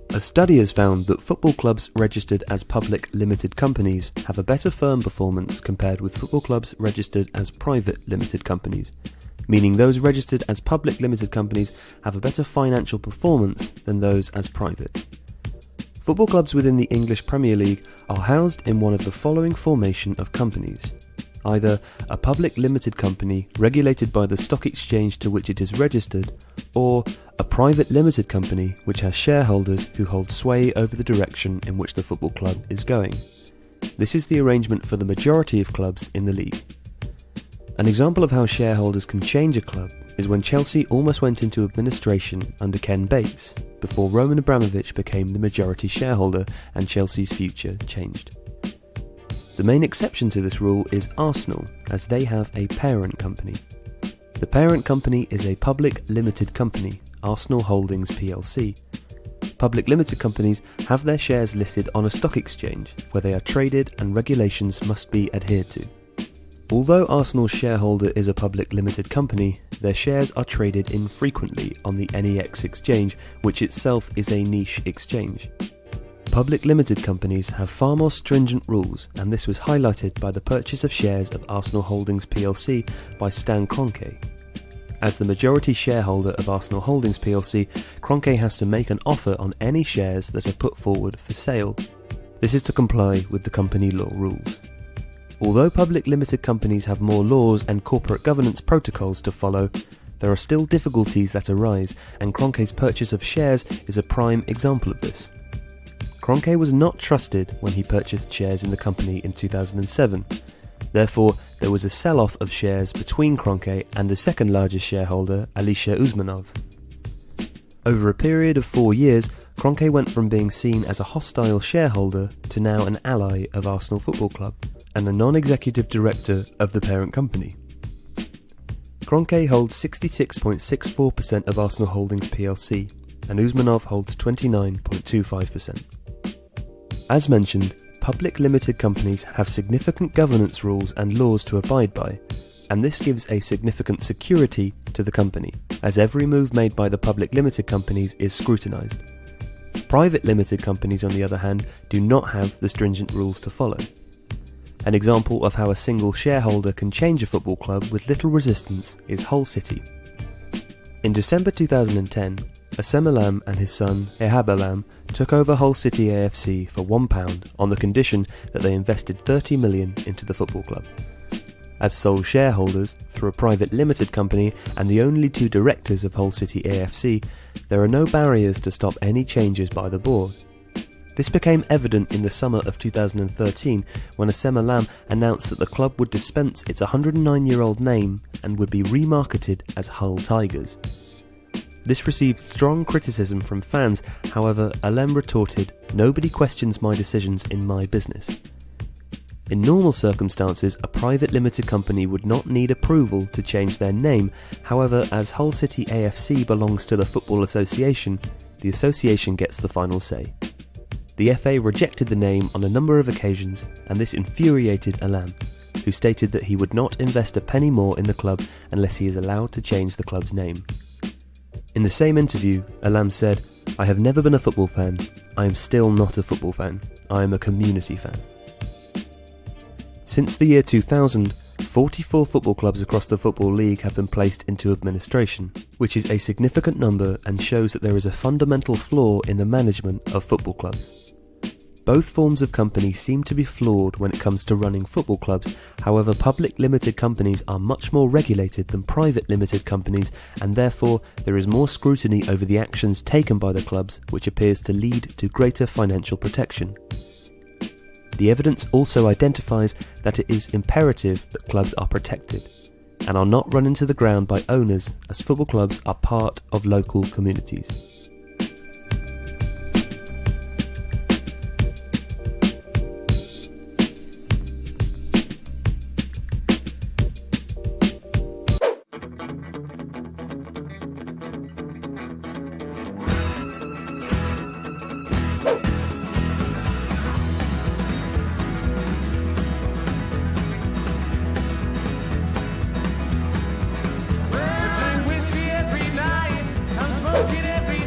A study has found that football clubs registered as public limited companies have a better firm performance compared with football clubs registered as private limited companies, meaning those registered as public limited companies have a better financial performance than those as private. Football clubs within the English Premier League are housed in one of the following formation of companies: either a public limited company regulated by the stock exchange to which it is registered, or a private limited company which has shareholders who hold sway over the direction in which the football club is going. This is the arrangement for the majority of clubs in the league. An example of how shareholders can change a club is when Chelsea almost went into administration under Ken Bates, before Roman Abramovich became the majority shareholder and Chelsea's future changed. The main exception to this rule is Arsenal, as they have a parent company. The parent company is a public limited company, Arsenal Holdings plc. Public limited companies have their shares listed on a stock exchange, where they are traded and regulations must be adhered to. Although Arsenal's shareholder is a public limited company, their shares are traded infrequently on the NEX exchange, which itself is a niche exchange. Public limited companies have far more stringent rules, and this was highlighted by the purchase of shares of Arsenal Holdings plc by Stan Kroenke. As the majority shareholder of Arsenal Holdings plc, Kroenke has to make an offer on any shares that are put forward for sale. This is to comply with the company law rules. Although public limited companies have more laws and corporate governance protocols to follow, there are still difficulties that arise, and Kroenke's purchase of shares is a prime example of this. Kroenke was not trusted when he purchased shares in the company in 2007. Therefore, there was a sell-off of shares between Kroenke and the second largest shareholder, Alisher Usmanov. Over a period of 4 years, Kroenke went from being seen as a hostile shareholder to now an ally of Arsenal Football Club and a non-executive director of the parent company. Kroenke holds 66.64% of Arsenal Holdings plc, and Usmanov holds 29.25%. As mentioned, public limited companies have significant governance rules and laws to abide by, and this gives a significant security to the company, as every move made by the public limited companies is scrutinised. Private limited companies, on the other hand, do not have the stringent rules to follow. An example of how a single shareholder can change a football club with little resistance is Hull City. In December 2010, Assem Elam and his son Ehab Elam took over Hull City AFC for £1 on the condition that they invested $30 million into the football club. As sole shareholders, through a private limited company and the only two directors of Hull City AFC, there are no barriers to stop any changes by the board. This became evident in the summer of 2013 when Assem Elam announced that the club would dispense its 109-year-old name and would be remarketed as Hull Tigers. This received strong criticism from fans. However, Elam retorted, "Nobody questions my decisions in my business." In normal circumstances, a private limited company would not need approval to change their name. However, as Hull City AFC belongs to the Football Association, the association gets the final say. The FA rejected the name on a number of occasions, and this infuriated Elam, who stated that he would not invest a penny more in the club unless he is allowed to change the club's name. In the same interview, Elam said, "I have never been a football fan. I am still not a football fan. I am a community fan." Since the year 2000, 44 football clubs across the Football League have been placed into administration, which is a significant number and shows that there is a fundamental flaw in the management of football clubs. Both forms of company seem to be flawed when it comes to running football clubs. However, public limited companies are much more regulated than private limited companies, and therefore there is more scrutiny over the actions taken by the clubs, which appears to lead to greater financial protection. The evidence also identifies that it is imperative that clubs are protected and are not run into the ground by owners, as football clubs are part of local communities. Every